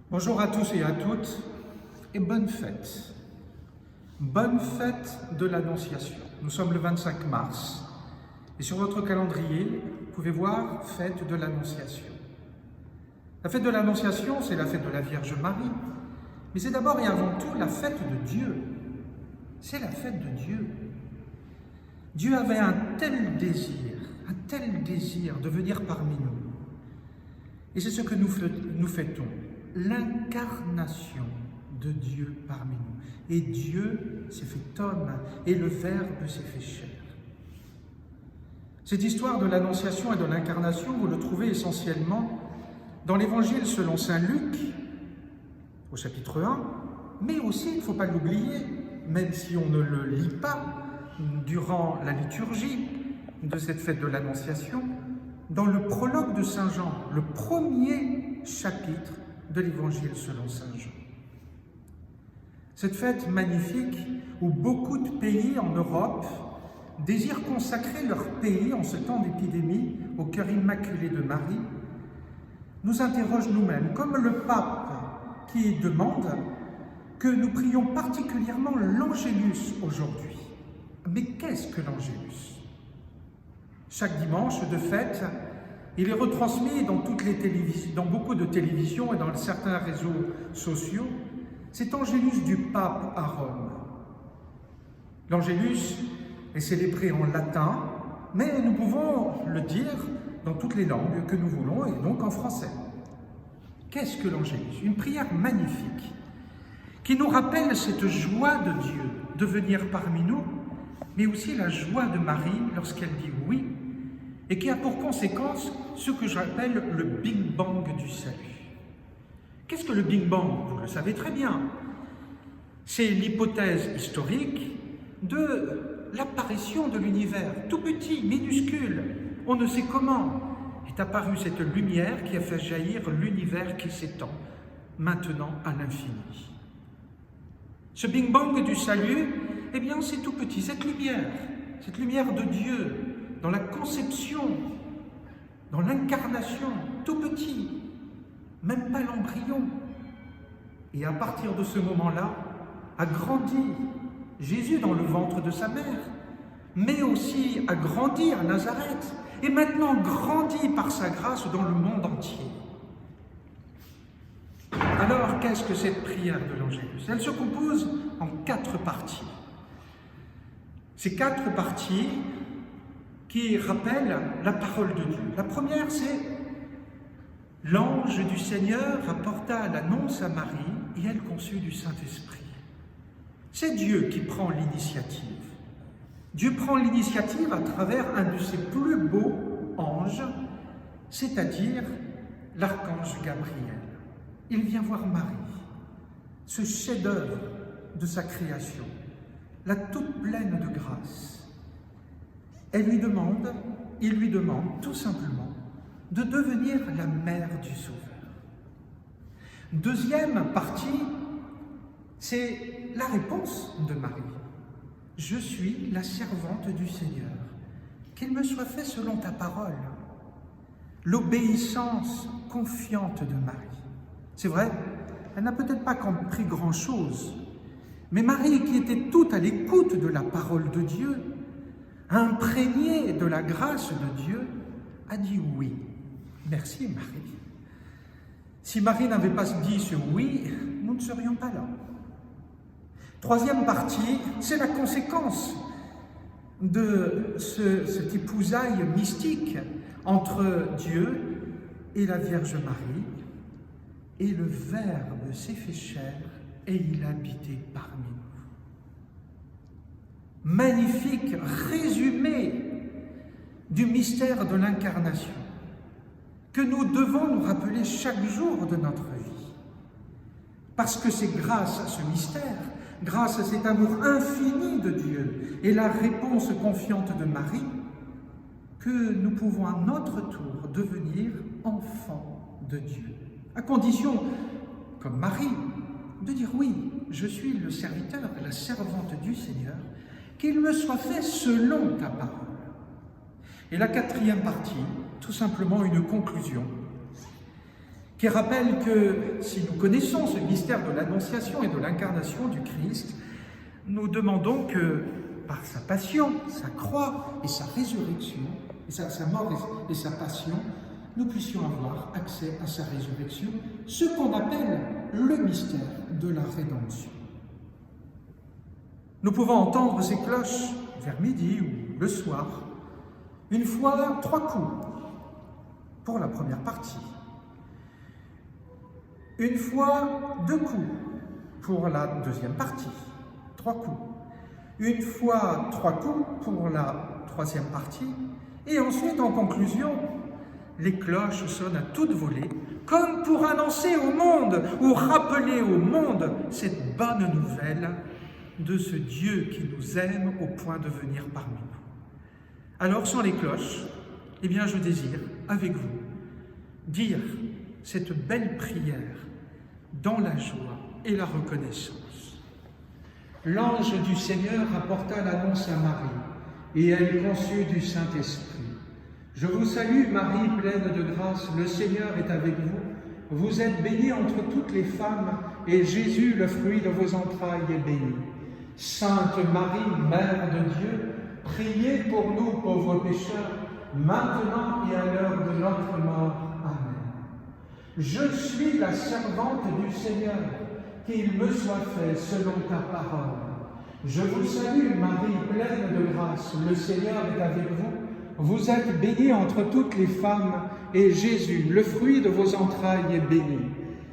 Bonjour à tous et à toutes et bonne fête. Bonne fête de l'Annonciation. Nous sommes le 25 mars et sur votre calendrier, vous pouvez voir fête de l'Annonciation. La fête de l'Annonciation, c'est la fête de la Vierge Marie, mais c'est d'abord et avant tout la fête de Dieu. C'est la fête de Dieu. Dieu avait un tel désir de venir parmi nous. Et c'est ce que nous fêtons. L'incarnation de Dieu parmi nous. Et Dieu s'est fait homme, et le Verbe s'est fait chair. Cette histoire de l'Annonciation et de l'incarnation, vous le trouvez essentiellement dans l'Évangile selon saint Luc, au chapitre 1, mais aussi, il ne faut pas l'oublier, même si on ne le lit pas durant la liturgie de cette fête de l'Annonciation, dans le prologue de saint Jean, le premier chapitre de l'Évangile selon saint Jean. Cette fête magnifique où beaucoup de pays en Europe désirent consacrer leur pays en ce temps d'épidémie au cœur immaculé de Marie, nous interroge nous-mêmes, comme le pape qui demande que nous prions particulièrement l'Angélus aujourd'hui. Mais qu'est-ce que l'Angélus? Chaque dimanche de fête, il est retransmis dans beaucoup de télévisions et dans certains réseaux sociaux. C'est Angélus du pape à Rome. L'Angélus est célébré en latin, mais nous pouvons le dire dans toutes les langues que nous voulons, et donc en français. Qu'est-ce que l'Angélus? Une prière magnifique qui nous rappelle cette joie de Dieu de venir parmi nous, mais aussi la joie de Marie lorsqu'elle dit oui, et qui a pour conséquence ce que j'appelle le Big Bang du salut. Qu'est-ce que le Big Bang? Vous le savez très bien. C'est l'hypothèse historique de l'apparition de l'univers, tout petit, minuscule, on ne sait comment, est apparue cette lumière qui a fait jaillir l'univers qui s'étend maintenant à l'infini. Ce Big Bang du salut, eh bien c'est tout petit, cette lumière de Dieu, dans la conception, dans l'incarnation, tout petit, même pas l'embryon. Et à partir de ce moment-là, a grandi Jésus dans le ventre de sa mère, mais aussi a grandi à Nazareth, et maintenant grandit par sa grâce dans le monde entier. Alors, qu'est-ce que cette prière de l'Angélus? Elle se compose en 4 parties. Ces 4 parties qui rappellent la parole de Dieu. La première, c'est « L'ange du Seigneur apporta l'annonce à Marie, et elle conçut du Saint-Esprit ». C'est Dieu qui prend l'initiative. Dieu prend l'initiative à travers un de ses plus beaux anges, c'est-à-dire l'archange Gabriel. Il vient voir Marie, ce chef-d'œuvre de sa création, la toute pleine de grâce. Il lui demande tout simplement de devenir la mère du Sauveur. Deuxième partie, c'est la réponse de Marie. Je suis la servante du Seigneur, qu'il me soit fait selon ta parole. L'obéissance confiante de Marie. C'est vrai, elle n'a peut-être pas compris grand-chose, mais Marie, qui était toute à l'écoute de la parole de Dieu, imprégnée de la grâce de Dieu, a dit oui. Merci Marie. Si Marie n'avait pas dit ce oui, nous ne serions pas là. Troisième partie, c'est la conséquence de cette épousaille mystique entre Dieu et la Vierge Marie. Et le Verbe s'est fait chair et il habitait parmi nous. Magnifique résumé du mystère de l'incarnation que nous devons nous rappeler chaque jour de notre vie. Parce que c'est grâce à ce mystère, grâce à cet amour infini de Dieu et la réponse confiante de Marie, que nous pouvons à notre tour devenir enfants de Dieu. À condition, comme Marie, de dire oui, je suis le serviteur et la servante du Seigneur, qu'il me soit fait selon ta parole. Et la 4e partie, tout simplement une conclusion, qui rappelle que si nous connaissons ce mystère de l'Annonciation et de l'incarnation du Christ, nous demandons que par sa passion, sa croix et sa résurrection, et sa mort et sa passion, nous puissions avoir accès à sa résurrection, ce qu'on appelle le mystère de la rédemption. Nous pouvons entendre ces cloches vers midi ou le soir, une fois 3 coups pour la première partie, une fois 2 coups pour la deuxième partie, 3 coups, une fois 3 coups pour la troisième partie, et ensuite en conclusion, les cloches sonnent à toute volée, comme pour annoncer au monde ou rappeler au monde cette bonne nouvelle de ce Dieu qui nous aime au point de venir parmi nous. Alors, sans les cloches, eh bien, je désire, avec vous, dire cette belle prière dans la joie et la reconnaissance. L'ange du Seigneur apporta l'annonce à Marie, et elle conçut du Saint-Esprit. Je vous salue, Marie, pleine de grâce, le Seigneur est avec vous. Vous êtes bénie entre toutes les femmes, et Jésus, le fruit de vos entrailles, est béni. Sainte Marie, Mère de Dieu, priez pour nous pauvres pécheurs, maintenant et à l'heure de notre mort. Amen. Je suis la servante du Seigneur, qu'il me soit fait selon ta parole. Je vous salue, Marie, pleine de grâce, le Seigneur est avec vous. Vous êtes bénie entre toutes les femmes, et Jésus, le fruit de vos entrailles, est béni.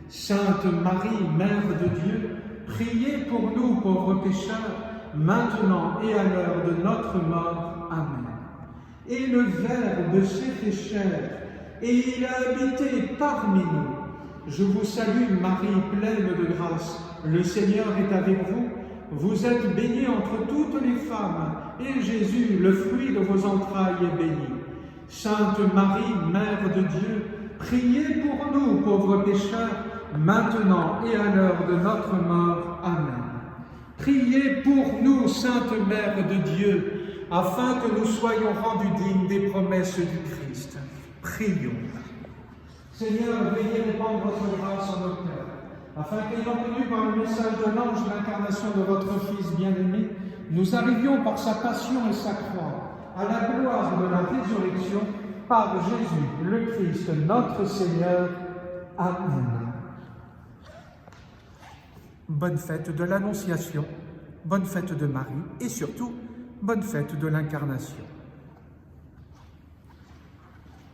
Sainte Marie, Mère de Dieu, priez pour nous pauvres pécheurs, maintenant et à l'heure de notre mort. Amen. Et le Verbe s'est fait chair, et il a habité parmi nous. Je vous salue, Marie, pleine de grâce, le Seigneur est avec vous. Vous êtes bénie entre toutes les femmes, et Jésus, le fruit de vos entrailles, est béni. Sainte Marie, Mère de Dieu, priez pour nous, pauvres pécheurs, maintenant et à l'heure de notre mort. Amen. Priez pour nous, Sainte Mère de Dieu, afin que nous soyons rendus dignes des promesses du Christ. Prions. Seigneur, veuillez répandre votre grâce en nos cœurs, afin qu'ayant connu par le message de l'ange l'incarnation de votre Fils bien-aimé, nous arrivions par sa passion et sa croix à la gloire de la résurrection par Jésus, le Christ, notre Seigneur. Amen. Bonne fête de l'Annonciation, bonne fête de Marie et surtout, bonne fête de l'Incarnation.